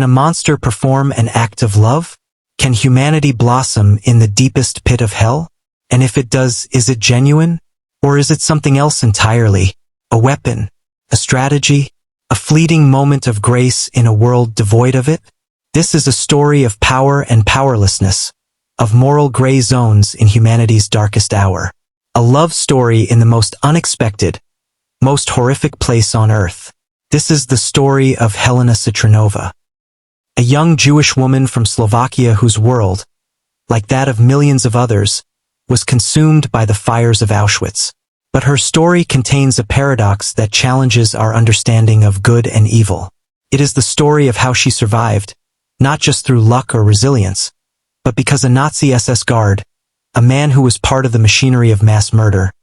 Can a monster perform an act of love? Can humanity blossom in the deepest pit of hell? And if it does, is it genuine? Or is it something else entirely? A weapon? A strategy? A fleeting moment of grace in a world devoid of it? This is a story of power and powerlessness, of moral gray zones in humanity's darkest hour. A love story in the most unexpected, most horrific place on earth. This is the story of Helena Citronova, a young Jewish woman from Slovakia whose world, like that of millions of others, was consumed by the fires of Auschwitz. But her story contains a paradox that challenges our understanding of good and evil. It is the story of how she survived, not just through luck or resilience, but because a Nazi SS guard, a man who was part of the machinery of mass murder,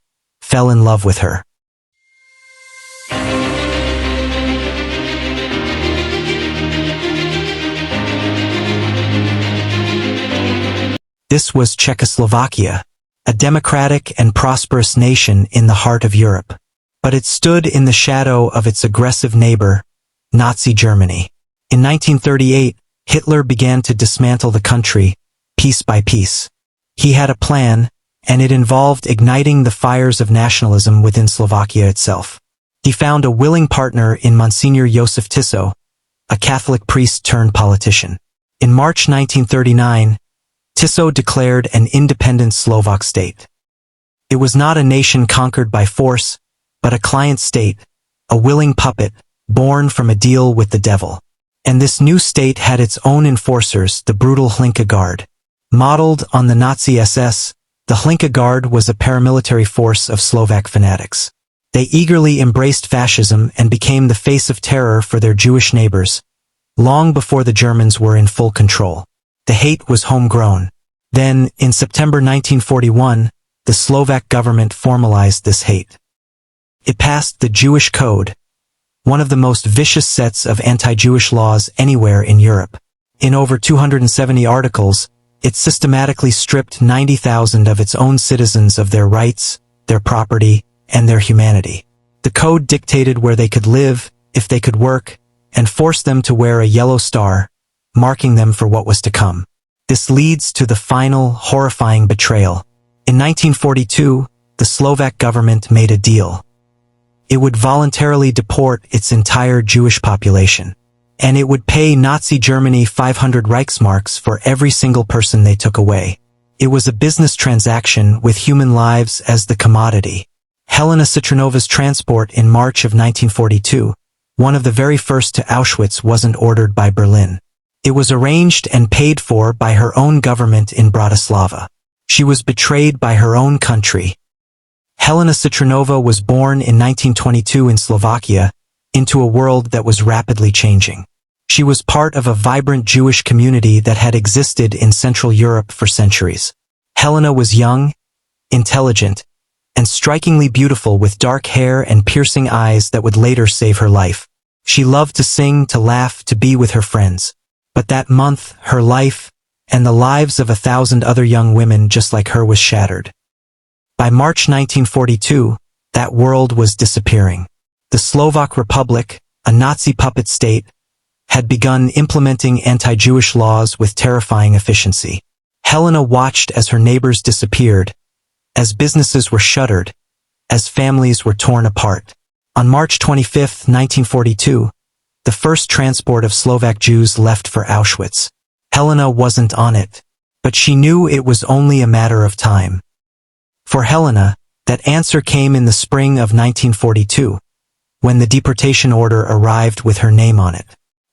fell in love with her. This was Czechoslovakia, a democratic and prosperous nation in the heart of Europe. But it stood in the shadow of its aggressive neighbor, Nazi Germany. In 1938, Hitler began to dismantle the country, piece by piece. He had a plan, and it involved igniting the fires of nationalism within Slovakia itself. He found a willing partner in Monsignor Josef Tiso, a Catholic priest turned politician. In March 1939, Tiso declared an independent Slovak state. It was not a nation conquered by force, but a client state, a willing puppet, born from a deal with the devil. And this new state had its own enforcers, the brutal Hlinka Guard. Modeled on the Nazi SS, the Hlinka Guard was a paramilitary force of Slovak fanatics. They eagerly embraced fascism and became the face of terror for their Jewish neighbors, long before the Germans were in full control. The hate was homegrown. Then, in September 1941, the Slovak government formalized this hate. It passed the Jewish Code, one of the most vicious sets of anti-Jewish laws anywhere in Europe. In over 270 articles, it systematically stripped 90,000 of its own citizens of their rights, their property, and their humanity. The code dictated where they could live, if they could work, and forced them to wear a yellow star, marking them for what was to come. This leads to the final, horrifying betrayal. In 1942, the Slovak government made a deal. It would voluntarily deport its entire Jewish population. And it would pay Nazi Germany 500 Reichsmarks for every single person they took away. It was a business transaction with human lives as the commodity. Helena Citronova's transport in March of 1942, one of the very first to Auschwitz, wasn't ordered by Berlin. It was arranged and paid for by her own government in Bratislava. She was betrayed by her own country. Helena Citronova was born in 1922 in Slovakia, into a world that was rapidly changing. She was part of a vibrant Jewish community that had existed in Central Europe for centuries. Helena was young, intelligent, and strikingly beautiful, with dark hair and piercing eyes that would later save her life. She loved to sing, to laugh, to be with her friends. But that month, her life, and the lives of 1,000 other young women just like her, was shattered. By March 1942, that world was disappearing. The Slovak Republic, a Nazi puppet state, had begun implementing anti-Jewish laws with terrifying efficiency. Helena watched as her neighbors disappeared, as businesses were shuttered, as families were torn apart. On March 25, 1942, the first transport of Slovak Jews left for Auschwitz. Helena wasn't on it, but she knew it was only a matter of time. For Helena, that answer came in the spring of 1942, when the deportation order arrived with her name on it.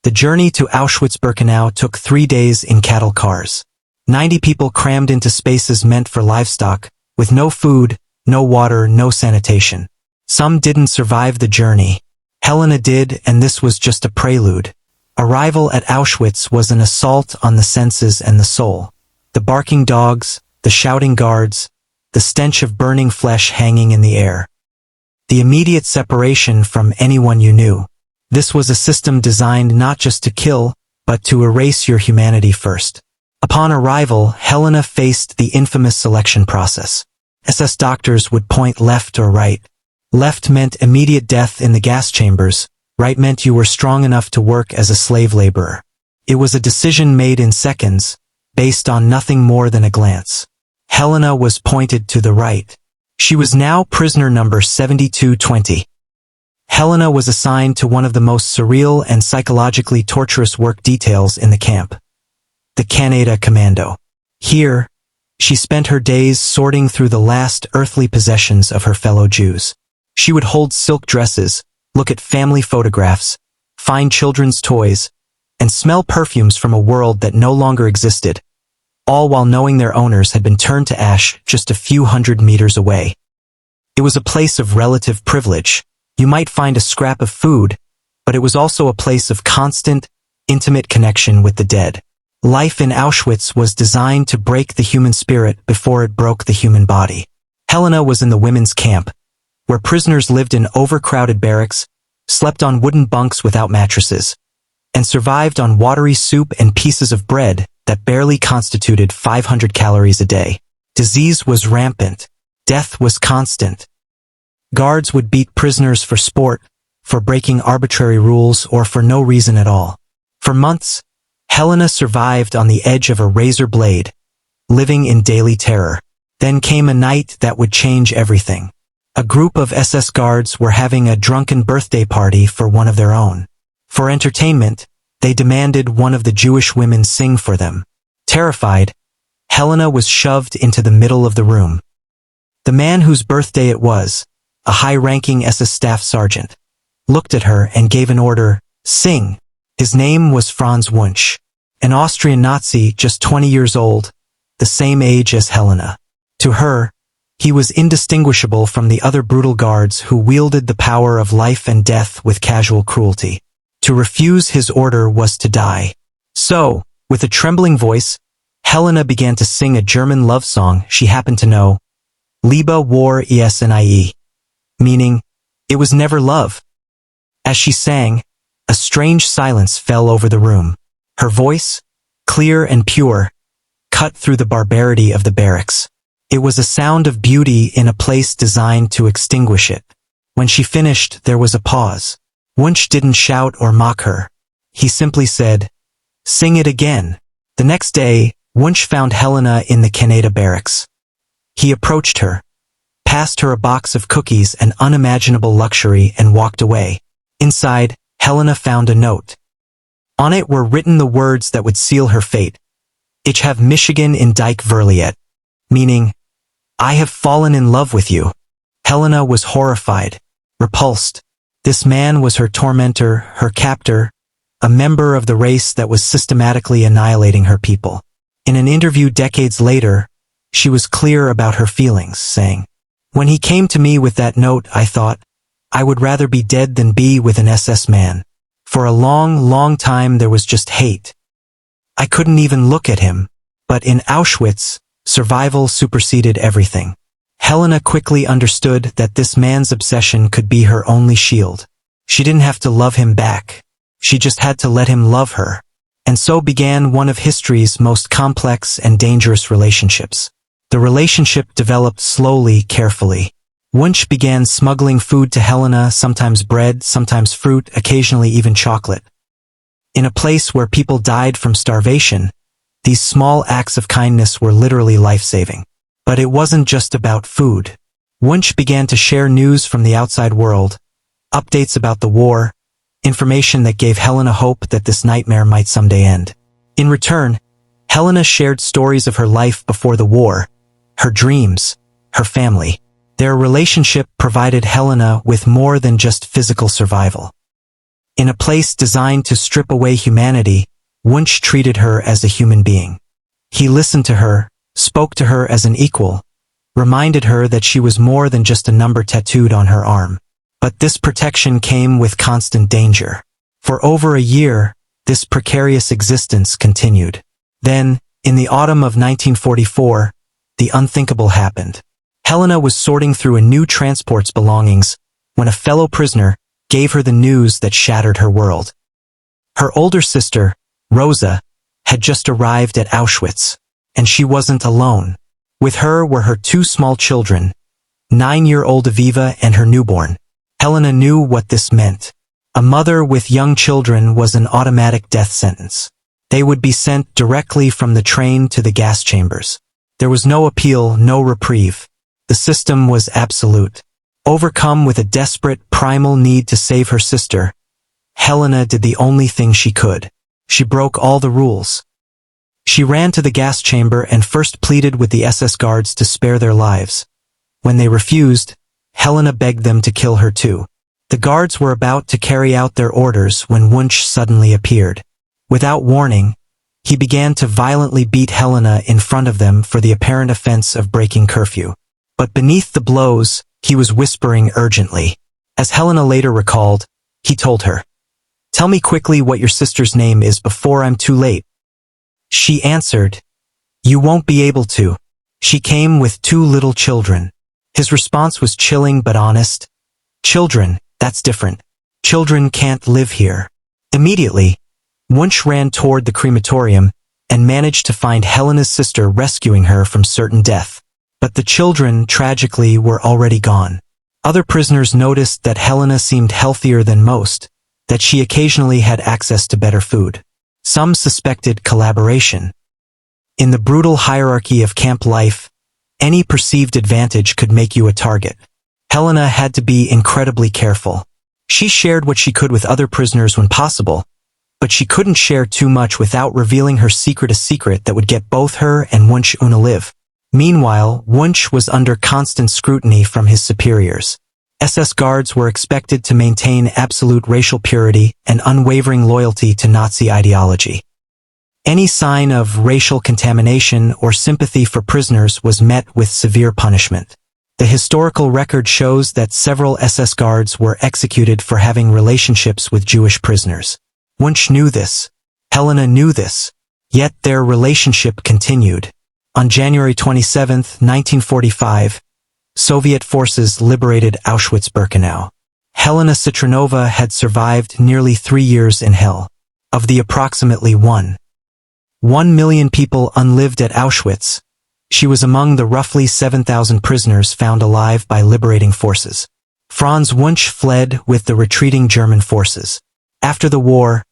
The journey to Auschwitz-Birkenau took 3 days in cattle cars. 90 people crammed into spaces meant for livestock, with no food, no water, no sanitation. Some didn't survive the journey. Helena did, and this was just a prelude. Arrival at Auschwitz was an assault on the senses and the soul. The barking dogs, the shouting guards, the stench of burning flesh hanging in the air. The immediate separation from anyone you knew. This was a system designed not just to kill, but to erase your humanity first. Upon arrival, Helena faced the infamous selection process. SS doctors would point left or right. Left meant immediate death in the gas chambers, right meant you were strong enough to work as a slave laborer. It was a decision made in seconds, based on nothing more than a glance. Helena was pointed to the right. She was now prisoner number 7220. Helena was assigned to one of the most surreal and psychologically torturous work details in the camp, the Kanada Commando. Here, she spent her days sorting through the last earthly possessions of her fellow Jews. She would hold silk dresses, look at family photographs, find children's toys, and smell perfumes from a world that no longer existed, all while knowing their owners had been turned to ash just a few hundred meters away. It was a place of relative privilege. You might find a scrap of food, but it was also a place of constant, intimate connection with the dead. Life in Auschwitz was designed to break the human spirit before it broke the human body. Helena was in the women's camp, where prisoners lived in overcrowded barracks, slept on wooden bunks without mattresses, and survived on watery soup and pieces of bread that barely constituted 500 calories a day. Disease was rampant. Death was constant. Guards would beat prisoners for sport, for breaking arbitrary rules, or for no reason at all. For months, Helena survived on the edge of a razor blade, living in daily terror. Then came a night that would change everything. A group of SS guards were having a drunken birthday party for one of their own. For entertainment, they demanded one of the Jewish women sing for them. Terrified, Helena was shoved into the middle of the room. The man whose birthday it was, a high-ranking SS staff sergeant, looked at her and gave an order, "Sing." His name was Franz Wunsch, an Austrian Nazi just 20 years old, the same age as Helena. To her, he was indistinguishable from the other brutal guards who wielded the power of life and death with casual cruelty. To refuse his order was to die. So, with a trembling voice, Helena began to sing a German love song she happened to know, Liebe war es nie, meaning, it was never love. As she sang, a strange silence fell over the room. Her voice, clear and pure, cut through the barbarity of the barracks. It was a sound of beauty in a place designed to extinguish it. When she finished, there was a pause. Wunsch didn't shout or mock her. He simply said, "Sing it again." The next day, Wunsch found Helena in the Kanada barracks. He approached her, passed her a box of cookies and unimaginable luxury, and walked away. Inside, Helena found a note. On it were written the words that would seal her fate. Ich have Michigan in Dike Verliet, meaning, I have fallen in love with you. Helena was horrified, repulsed. This man was her tormentor, her captor, a member of the race that was systematically annihilating her people. In an interview decades later, she was clear about her feelings, saying, "When he came to me with that note, I thought, I would rather be dead than be with an SS man. For a long, long time there was just hate. I couldn't even look at him. But in Auschwitz, survival superseded everything." Helena quickly understood that this man's obsession could be her only shield. She didn't have to love him back. She just had to let him love her. And so began one of history's most complex and dangerous relationships. The relationship developed slowly, carefully. Wunsch began smuggling food to Helena, sometimes bread, sometimes fruit, occasionally even chocolate. In a place where people died from starvation, these small acts of kindness were literally life-saving. But it wasn't just about food. Wunsch began to share news from the outside world, updates about the war, information that gave Helena hope that this nightmare might someday end. In return, Helena shared stories of her life before the war, her dreams, her family. Their relationship provided Helena with more than just physical survival. In a place designed to strip away humanity, Wunsch treated her as a human being. He listened to her, spoke to her as an equal, reminded her that she was more than just a number tattooed on her arm. But this protection came with constant danger. For over a year, this precarious existence continued. Then, in the autumn of 1944, the unthinkable happened. Helena was sorting through a new transport's belongings when a fellow prisoner gave her the news that shattered her world. Her older sister, Rosa, had just arrived at Auschwitz, and she wasn't alone. With her were her two small children, 9-year-old Aviva and her newborn. Helena knew what this meant. A mother with young children was an automatic death sentence. They would be sent directly from the train to the gas chambers. There was no appeal, no reprieve. The system was absolute. Overcome with a desperate, primal need to save her sister, Helena did the only thing she could. She broke all the rules. She ran to the gas chamber and first pleaded with the SS guards to spare their lives. When they refused, Helena begged them to kill her too. The guards were about to carry out their orders when Wunsch suddenly appeared. Without warning, he began to violently beat Helena in front of them for the apparent offense of breaking curfew. But beneath the blows, he was whispering urgently. As Helena later recalled, he told her, "Tell me quickly what your sister's name is before I'm too late." She answered, "You won't be able to. She came with 2 little children." His response was chilling but honest. "Children, that's different. Children can't live here." Immediately, Wunsch ran toward the crematorium and managed to find Helena's sister rescuing her from certain death. But the children, tragically, were already gone. Other prisoners noticed that Helena seemed healthier than most, that she occasionally had access to better food. Some suspected collaboration. In the brutal hierarchy of camp life, any perceived advantage could make you a target. Helena had to be incredibly careful. She shared what she could with other prisoners when possible, but she couldn't share too much without revealing her secret, a secret that would get both her and Wunsch live. Meanwhile, Wunsch was under constant scrutiny from his superiors. SS guards were expected to maintain absolute racial purity and unwavering loyalty to Nazi ideology. Any sign of racial contamination or sympathy for prisoners was met with severe punishment. The historical record shows that several SS guards were executed for having relationships with Jewish prisoners. Wunsch knew this. Helena knew this. Yet their relationship continued. On January 27, 1945, Soviet forces liberated Auschwitz-Birkenau. Helena Citronova had survived nearly 3 years in hell. Of the approximately 1 million people unlived at Auschwitz, she was among the roughly 7,000 prisoners found alive by liberating forces. Franz Wunsch fled with the retreating German forces. After the war,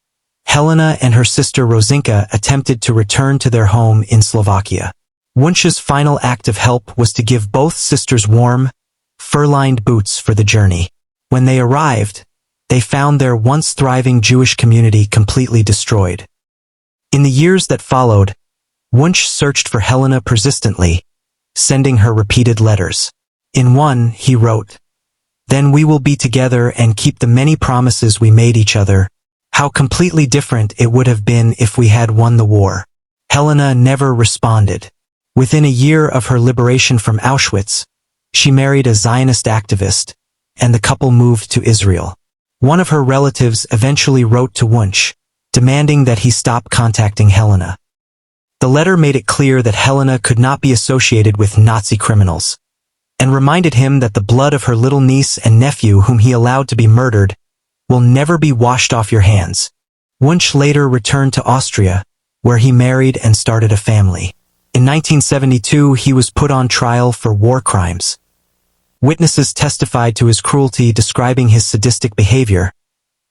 Helena and her sister Rosinka attempted to return to their home in Slovakia. Wunsch's final act of help was to give both sisters warm, fur-lined boots for the journey. When they arrived, they found their once thriving Jewish community completely destroyed. In the years that followed, Wunsch searched for Helena persistently, sending her repeated letters. In one, he wrote, "Then we will be together and keep the many promises we made each other. How completely different it would have been if we had won the war." Helena never responded. Within a year of her liberation from Auschwitz, she married a Zionist activist, and the couple moved to Israel. One of her relatives eventually wrote to Wunsch, demanding that he stop contacting Helena. The letter made it clear that Helena could not be associated with Nazi criminals, and reminded him that the blood of her little niece and nephew whom he allowed to be murdered will never be washed off your hands. Wunsch later returned to Austria, where he married and started a family. In 1972, he was put on trial for war crimes. Witnesses testified to his cruelty, describing his sadistic behavior,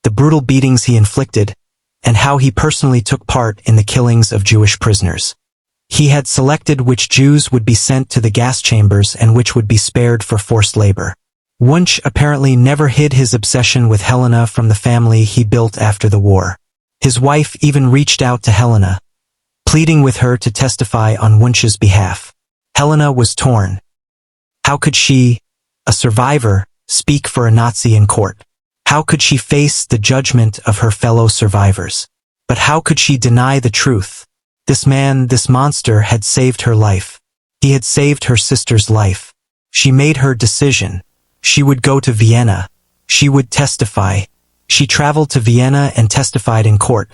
the brutal beatings he inflicted, and how he personally took part in the killings of Jewish prisoners. He had selected which Jews would be sent to the gas chambers and which would be spared for forced labor. Wunsch apparently never hid his obsession with Helena from the family he built after the war. His wife even reached out to Helena, pleading with her to testify on Wunsch's behalf. Helena was torn. How could she, a survivor, speak for a Nazi in court? How could she face the judgment of her fellow survivors? But how could she deny the truth? This man, this monster, had saved her life. He had saved her sister's life. She made her decision. She would go to Vienna. She would testify. She traveled to Vienna and testified in court,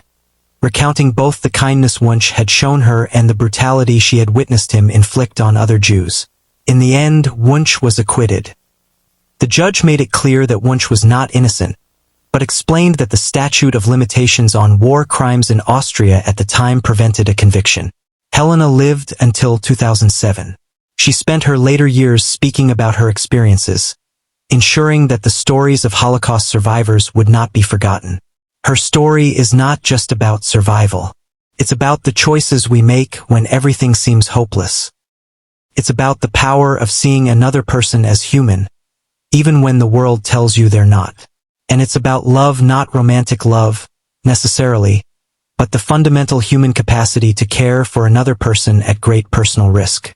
recounting both the kindness Wunsch had shown her and the brutality she had witnessed him inflict on other Jews. In the end, Wunsch was acquitted. The judge made it clear that Wunsch was not innocent, but explained that the statute of limitations on war crimes in Austria at the time prevented a conviction. Helena lived until 2007. She spent her later years speaking about her experiences, ensuring that the stories of Holocaust survivors would not be forgotten. Her story is not just about survival. It's about the choices we make when everything seems hopeless. It's about the power of seeing another person as human, even when the world tells you they're not. And it's about love, not romantic love, necessarily, but the fundamental human capacity to care for another person at great personal risk.